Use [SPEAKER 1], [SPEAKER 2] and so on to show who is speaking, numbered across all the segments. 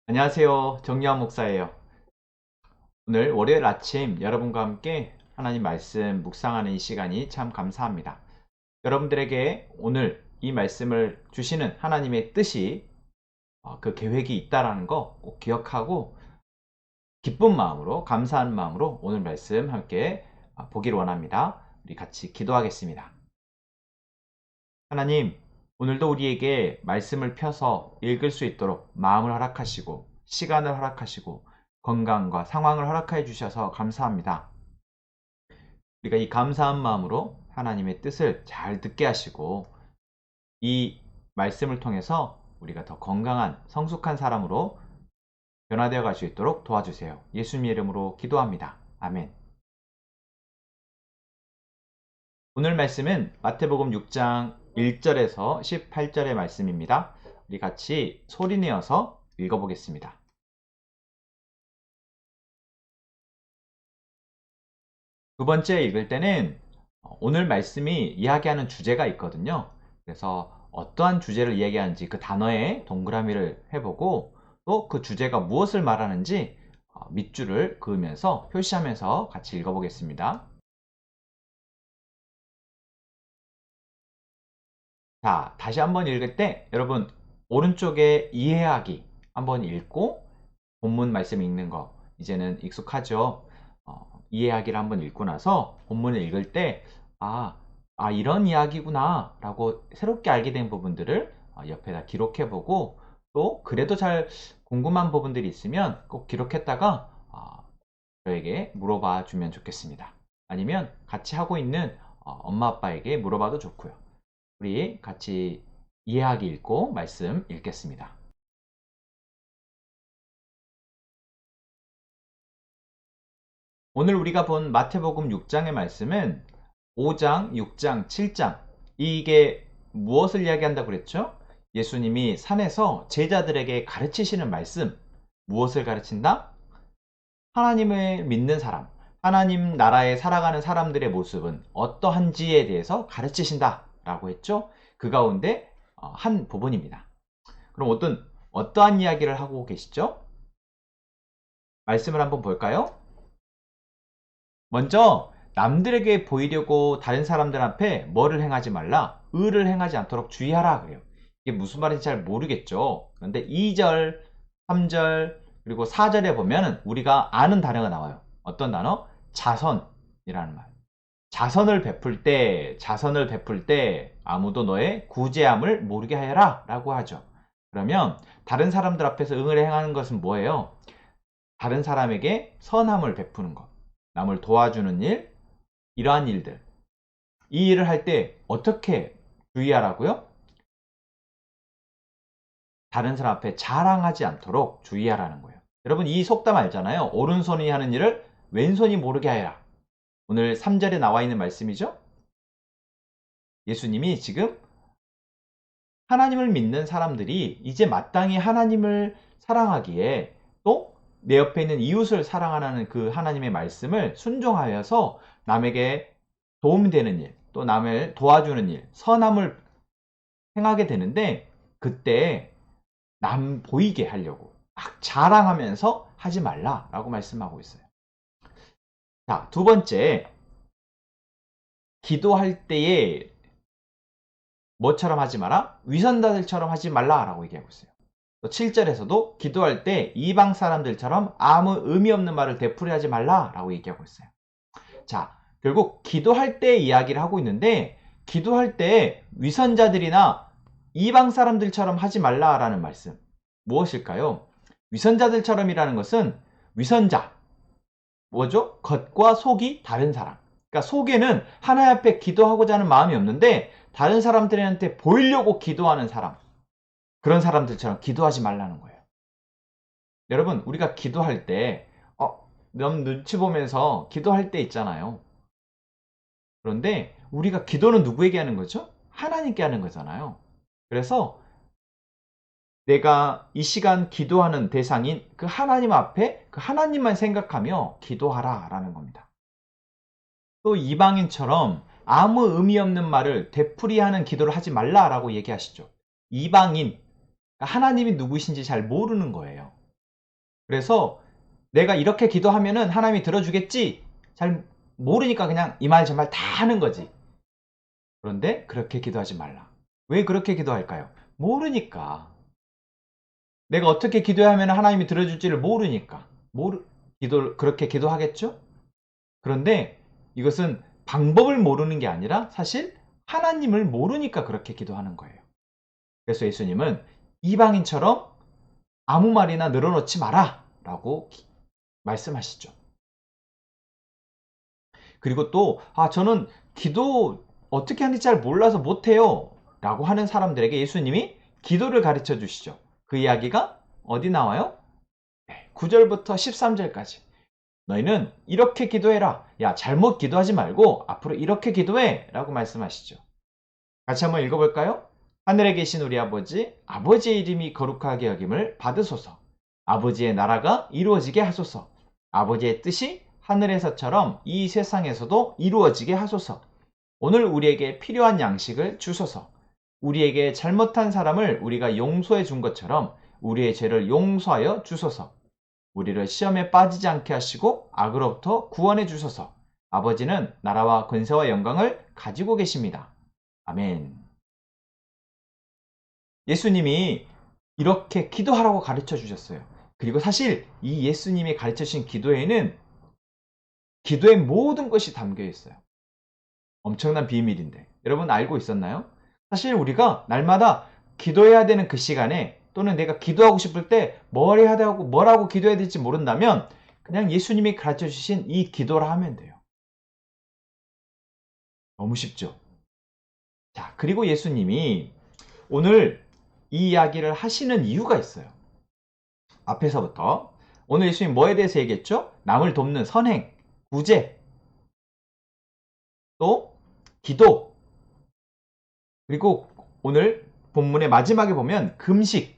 [SPEAKER 1] 안녕하세요. 정유한 목사예요. 오늘 월요일 아침 여러분과 함께 하나님 말씀 묵상하는 이 시간이 참 감사합니다. 여러분들에게 오늘 이 말씀을 주시는 하나님의 뜻이 그 계획이 있다라는 거 꼭 기억하고 기쁜 마음으로 감사한 마음으로 오늘 말씀 함께 보기를 원합니다. 우리 같이 기도하겠습니다. 하나님, 오늘도 우리에게 말씀을 펴서 읽을 수 있도록 마음을 허락하시고 시간을 허락하시고 건강과 상황을 허락해 주셔서 감사합니다. 우리가 이 감사한 마음으로 하나님의 뜻을 잘 듣게 하시고 이 말씀을 통해서 우리가 더 건강한 성숙한 사람으로 변화되어 갈 수 있도록 도와주세요. 예수님의 이름으로 기도합니다. 아멘. 오늘 말씀은 마태복음 6장 1절에서 18절의 말씀입니다. 우리 같이 소리내어서 읽어보겠습니다. 두 번째 읽을 때는 오늘 말씀이 이야기하는 주제가 있거든요. 그래서 어떠한 주제를 이야기하는지 그 단어에 동그라미를 해보고 또 그 주제가 무엇을 말하는지 밑줄을 그으면서 표시하면서 같이 읽어보겠습니다. 자, 다시 한번 읽을 때 여러분 오른쪽에 이해하기 한번 읽고 본문 말씀 읽는 거 이제는 익숙하죠. 이해하기를 한번 읽고 나서 본문을 읽을 때 이런 이야기구나 라고 새롭게 알게 된 부분들을 옆에다 기록해 보고 또 그래도 잘 궁금한 부분들이 있으면 꼭 기록했다가 저에게 물어봐 주면 좋겠습니다. 아니면 같이 하고 있는 엄마 아빠에게 물어봐도 좋고요. 우리 같이 이해하기 읽고 말씀 읽겠습니다. 오늘 우리가 본 마태복음 6장의 말씀은 5장, 6장, 7장 이게 무엇을 이야기한다고 그랬죠? 예수님이 산에서 제자들에게 가르치시는 말씀 무엇을 가르친다? 하나님을 믿는 사람, 하나님 나라에 살아가는 사람들의 모습은 어떠한지에 대해서 가르치신다 라고 했죠? 그 가운데 한 부분입니다. 그럼 어떠한 이야기를 하고 계시죠? 말씀을 한번 볼까요? 먼저 남들에게 보이려고 다른 사람들 앞에 뭐를 행하지 말라? 의를 행하지 않도록 주의하라 그래요. 이게 무슨 말인지 잘 모르겠죠. 그런데 2절, 3절, 그리고 4절에 보면 우리가 아는 단어가 나와요. 어떤 단어? 자선이라는 말. 자선을 베풀 때 아무도 너의 구제함을 모르게 하여라 라고 하죠. 그러면 다른 사람들 앞에서 응을 행하는 것은 뭐예요? 다른 사람에게 선함을 베푸는 것, 남을 도와주는 일, 이러한 일들. 이 일을 할 때 어떻게 주의하라고요? 다른 사람 앞에 자랑하지 않도록 주의하라는 거예요. 여러분 이 속담 알잖아요. 오른손이 하는 일을 왼손이 모르게 하여라. 오늘 3절에 나와 있는 말씀이죠. 예수님이 지금 하나님을 믿는 사람들이 이제 마땅히 하나님을 사랑하기에 또 내 옆에 있는 이웃을 사랑하라는 그 하나님의 말씀을 순종하여서 남에게 도움이 되는 일, 또 남을 도와주는 일, 선함을 행하게 되는데 그때 남 보이게 하려고 막 자랑하면서 하지 말라라고 말씀하고 있어요. 자, 두 번째, 기도할 때에 뭐처럼 하지 마라? 위선자들처럼 하지 말라라고 얘기하고 있어요. 또 7절에서도 기도할 때 이방 사람들처럼 아무 의미 없는 말을 되풀이하지 말라라고 얘기하고 있어요. 자, 결국 기도할 때 이야기를 하고 있는데 기도할 때 위선자들이나 이방 사람들처럼 하지 말라라는 말씀. 무엇일까요? 위선자들처럼이라는 것은 위선자. 뭐죠? 겉과 속이 다른 사람. 그러니까 속에는 하나님 앞에 기도하고자 하는 마음이 없는데 다른 사람들한테 보이려고 기도하는 사람. 그런 사람들처럼 기도하지 말라는 거예요. 여러분, 우리가 기도할 때, 남 눈치 보면서 기도할 때 있잖아요. 그런데 우리가 기도는 누구에게 하는 거죠? 하나님께 하는 거잖아요. 그래서 내가 이 시간 기도하는 대상인 그 하나님 앞에 그 하나님만 생각하며 기도하라 라는 겁니다. 또 이방인처럼 아무 의미 없는 말을 되풀이하는 기도를 하지 말라라고 얘기하시죠. 이방인, 하나님이 누구신지 잘 모르는 거예요. 그래서 내가 이렇게 기도하면은 하나님이 들어주겠지? 잘 모르니까 그냥 이 말 저 말 다 하는 거지. 그런데 그렇게 기도하지 말라. 왜 그렇게 기도할까요? 모르니까. 내가 어떻게 기도해야 하면 하나님이 들어줄지를 모르니까. 그렇게 기도하겠죠? 그런데 이것은 방법을 모르는 게 아니라 사실 하나님을 모르니까 그렇게 기도하는 거예요. 그래서 예수님은 이방인처럼 아무 말이나 늘어놓지 마라 라고 말씀하시죠. 그리고 또 저는 기도 어떻게 하는지 잘 몰라서 못해요 라고 하는 사람들에게 예수님이 기도를 가르쳐 주시죠. 그 이야기가 어디 나와요? 9절부터 13절까지. 너희는 이렇게 기도해라. 야, 잘못 기도하지 말고 앞으로 이렇게 기도해 라고 말씀하시죠. 같이 한번 읽어볼까요? 하늘에 계신 우리 아버지, 아버지의 이름이 거룩하게 여김을 받으소서. 아버지의 나라가 이루어지게 하소서. 아버지의 뜻이 하늘에서처럼 이 세상에서도 이루어지게 하소서. 오늘 우리에게 필요한 양식을 주소서. 우리에게 잘못한 사람을 우리가 용서해 준 것처럼 우리의 죄를 용서하여 주소서. 우리를 시험에 빠지지 않게 하시고 악으로부터 구원해 주소서. 아버지는 나라와 권세와 영광을 가지고 계십니다. 아멘. 예수님이 이렇게 기도하라고 가르쳐 주셨어요. 그리고 사실 이 예수님이 가르쳐 주신 기도에는 기도의 모든 것이 담겨 있어요. 엄청난 비밀인데 여러분 알고 있었나요? 사실 우리가 날마다 기도해야 되는 그 시간에 또는 내가 기도하고 싶을 때 뭘 해야 되고 뭐라고 기도해야 될지 모른다면 그냥 예수님이 가르쳐 주신 이 기도를 하면 돼요. 너무 쉽죠? 자, 그리고 예수님이 오늘 이 이야기를 하시는 이유가 있어요. 앞에서부터 오늘 예수님 뭐에 대해서 얘기했죠? 남을 돕는 선행, 구제, 또 기도, 그리고 오늘 본문의 마지막에 보면 금식,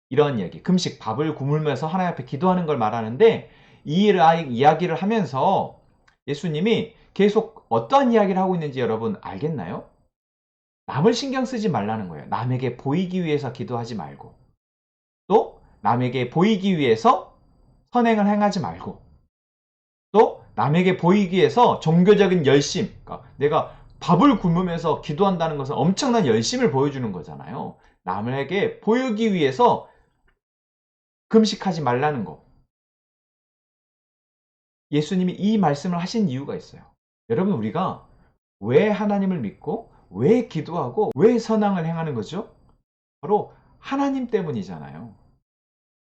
[SPEAKER 1] 이런 이야기, 금식, 밥을 굶으면서 하나님 앞에 기도하는 걸 말하는데 이 이야기를 하면서 예수님이 계속 어떠한 이야기를 하고 있는지 여러분 알겠나요? 남을 신경 쓰지 말라는 거예요. 남에게 보이기 위해서 기도하지 말고, 또 남에게 보이기 위해서 선행을 행하지 말고, 또 남에게 보이기 위해서 종교적인 열심, 그러니까 내가 밥을 굶으면서 기도한다는 것은 엄청난 열심을 보여주는 거잖아요. 남에게 보이기 위해서 금식하지 말라는 거. 예수님이 이 말씀을 하신 이유가 있어요. 여러분, 우리가 왜 하나님을 믿고 왜 기도하고 왜 선행을 행하는 거죠? 바로 하나님 때문이잖아요.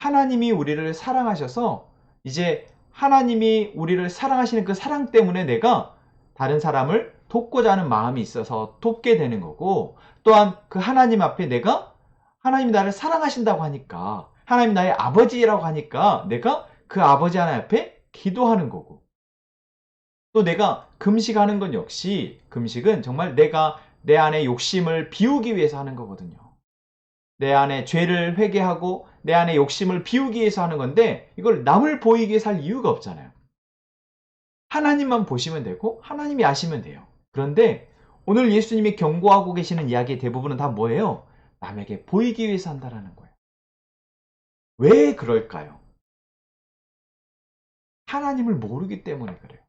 [SPEAKER 1] 하나님이 우리를 사랑하셔서 이제 하나님이 우리를 사랑하시는 그 사랑 때문에 내가 다른 사람을 돕고자 하는 마음이 있어서 돕게 되는 거고, 또한 그 하나님 앞에 내가 하나님이 나를 사랑하신다고 하니까, 하나님 나의 아버지라고 하니까 내가 그 아버지 하나님 앞에 기도하는 거고, 또 내가 금식하는 건 역시 금식은 정말 내가 내 안에 욕심을 비우기 위해서 하는 거거든요. 내 안에 죄를 회개하고 내 안에 욕심을 비우기 위해서 하는 건데 이걸 남을 보이게 해서 할 이유가 없잖아요. 하나님만 보시면 되고 하나님이 아시면 돼요. 그런데 오늘 예수님이 경고하고 계시는 이야기의 대부분은 다 뭐예요? 남에게 보이기 위해서 한다는 거예요. 왜 그럴까요? 하나님을 모르기 때문에 그래요.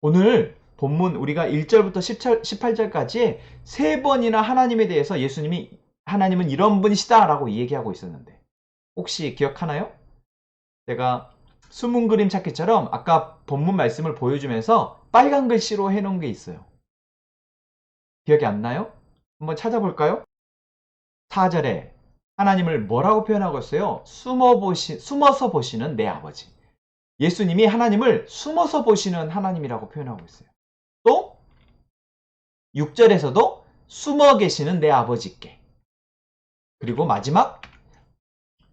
[SPEAKER 1] 오늘 본문 우리가 1절부터 18절까지 세 번이나 하나님에 대해서 예수님이 하나님은 이런 분이시다라고 얘기하고 있었는데 혹시 기억하나요? 제가 숨은 그림 찾기처럼 아까 본문 말씀을 보여주면서 빨간 글씨로 해놓은 게 있어요. 기억이 안 나요? 한번 찾아볼까요? 4절에 하나님을 뭐라고 표현하고 있어요? 숨어서 보시는 내 아버지. 예수님이 하나님을 숨어서 보시는 하나님이라고 표현하고 있어요. 또 6절에서도 숨어 계시는 내 아버지께. 그리고 마지막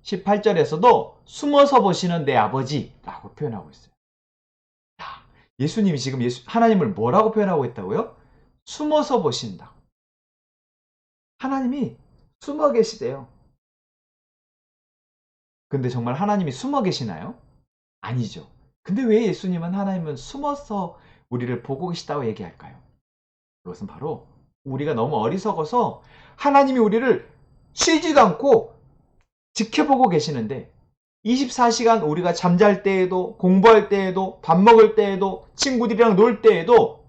[SPEAKER 1] 18절에서도 숨어서 보시는 내 아버지라고 표현하고 있어요. 예수님이 지금 하나님을 뭐라고 표현하고 있다고요? 숨어서 보신다. 하나님이 숨어 계시대요. 근데 정말 하나님이 숨어 계시나요? 아니죠. 근데 왜 예수님은 하나님은 숨어서 우리를 보고 계시다고 얘기할까요? 그것은 바로 우리가 너무 어리석어서 하나님이 우리를 쉬지도 않고 지켜보고 계시는데 24시간 우리가 잠잘 때에도, 공부할 때에도, 밥 먹을 때에도, 친구들이랑 놀 때에도,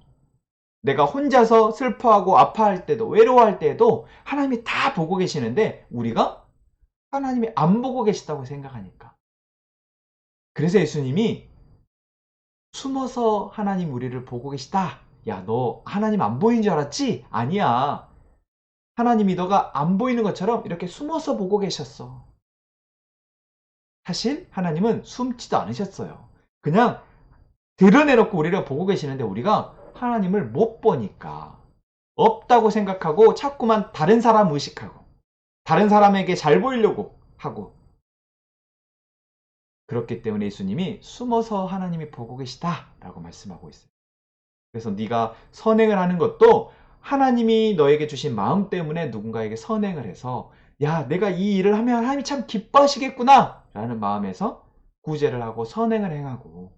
[SPEAKER 1] 내가 혼자서 슬퍼하고 아파할 때도, 외로워할 때에도 하나님이 다 보고 계시는데 우리가 하나님이 안 보고 계시다고 생각하니까. 그래서 예수님이 숨어서 하나님 우리를 보고 계시다. 야, 너 하나님 안 보이는 줄 알았지? 아니야. 하나님이 너가 안 보이는 것처럼 이렇게 숨어서 보고 계셨어. 사실 하나님은 숨지도 않으셨어요. 그냥 드러내놓고 우리를 보고 계시는데 우리가 하나님을 못 보니까 없다고 생각하고 자꾸만 다른 사람 의식하고 다른 사람에게 잘 보이려고 하고, 그렇기 때문에 예수님이 숨어서 하나님이 보고 계시다라고 말씀하고 있어요. 그래서 네가 선행을 하는 것도 하나님이 너에게 주신 마음 때문에 누군가에게 선행을 해서 야, 내가 이 일을 하면 하나님이 참 기뻐하시겠구나 라는 마음에서 구제를 하고 선행을 행하고,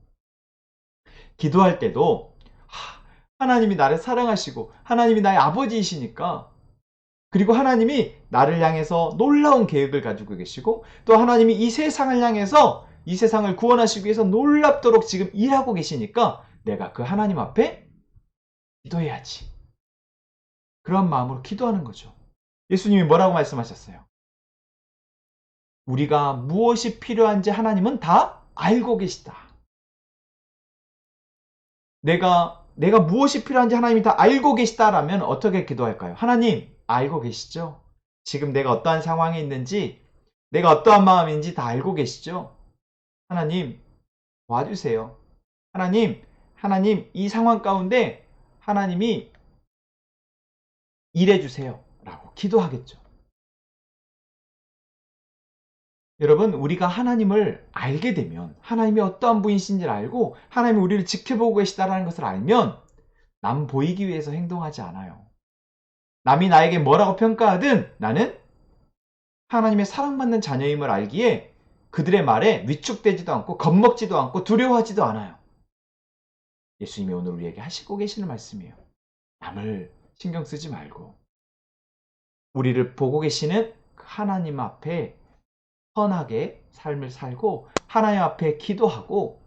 [SPEAKER 1] 기도할 때도 하나님이 나를 사랑하시고 하나님이 나의 아버지이시니까, 그리고 하나님이 나를 향해서 놀라운 계획을 가지고 계시고 또 하나님이 이 세상을 향해서 이 세상을 구원하시기 위해서 놀랍도록 지금 일하고 계시니까 내가 그 하나님 앞에 기도해야지. 그런 마음으로 기도하는 거죠. 예수님이 뭐라고 말씀하셨어요? 우리가 무엇이 필요한지 하나님은 다 알고 계시다. 내가 무엇이 필요한지 하나님이 다 알고 계시다라면 어떻게 기도할까요? 하나님, 알고 계시죠? 지금 내가 어떠한 상황에 있는지, 내가 어떠한 마음인지 다 알고 계시죠? 하나님, 도와주세요. 하나님, 이 상황 가운데 하나님이 일해주세요. 라고 기도하겠죠. 여러분, 우리가 하나님을 알게 되면, 하나님이 어떠한 분이신지를 알고 하나님이 우리를 지켜보고 계시다는 것을 알면 남 보이기 위해서 행동하지 않아요. 남이 나에게 뭐라고 평가하든 나는 하나님의 사랑받는 자녀임을 알기에 그들의 말에 위축되지도 않고 겁먹지도 않고 두려워하지도 않아요. 예수님이 오늘 우리에게 하시고 계시는 말씀이에요. 남을 신경 쓰지 말고 우리를 보고 계시는 하나님 앞에 선하게 삶을 살고 하나님 앞에 기도하고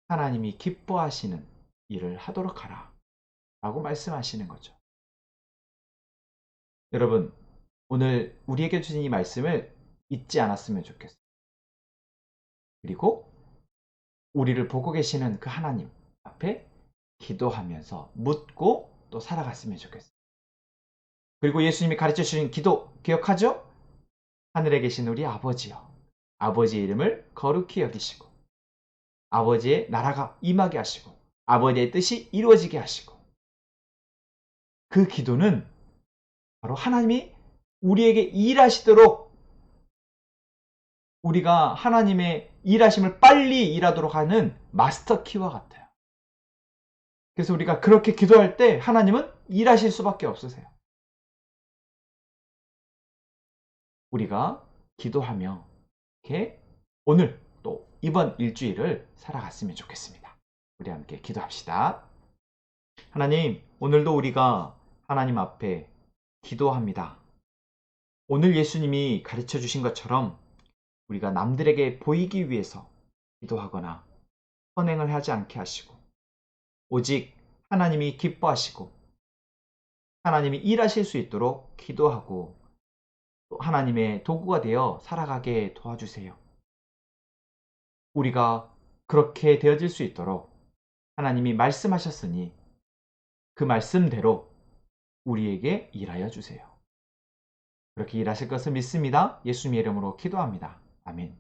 [SPEAKER 1] 하나님이 기뻐하시는 일을 하도록 하라 라고 말씀하시는 거죠. 여러분, 오늘 우리에게 주신 이 말씀을 잊지 않았으면 좋겠어요. 그리고 우리를 보고 계시는 그 하나님 앞에 기도하면서 묻고 또 살아갔으면 좋겠어요. 그리고 예수님이 가르쳐 주신 기도 기억하죠? 하늘에 계신 우리 아버지여, 아버지의 이름을 거룩히 여기시고 아버지의 나라가 임하게 하시고 아버지의 뜻이 이루어지게 하시고, 그 기도는 바로 하나님이 우리에게 일하시도록, 우리가 하나님의 일하심을 빨리 일하도록 하는 마스터 키와 같아요. 그래서 우리가 그렇게 기도할 때 하나님은 일하실 수밖에 없으세요. 우리가 기도하며 이렇게 오늘 또 이번 일주일을 살아갔으면 좋겠습니다. 우리 함께 기도합시다. 하나님, 오늘도 우리가 하나님 앞에 기도합니다. 오늘 예수님이 가르쳐 주신 것처럼 우리가 남들에게 보이기 위해서 기도하거나 선행을 하지 않게 하시고 오직 하나님이 기뻐하시고 하나님이 일하실 수 있도록 기도하고 또 하나님의 도구가 되어 살아가게 도와주세요. 우리가 그렇게 되어질 수 있도록 하나님이 말씀하셨으니 그 말씀대로 우리에게 일하여 주세요. 그렇게 일하실 것을 믿습니다. 예수님의 이름으로 기도합니다. 아멘.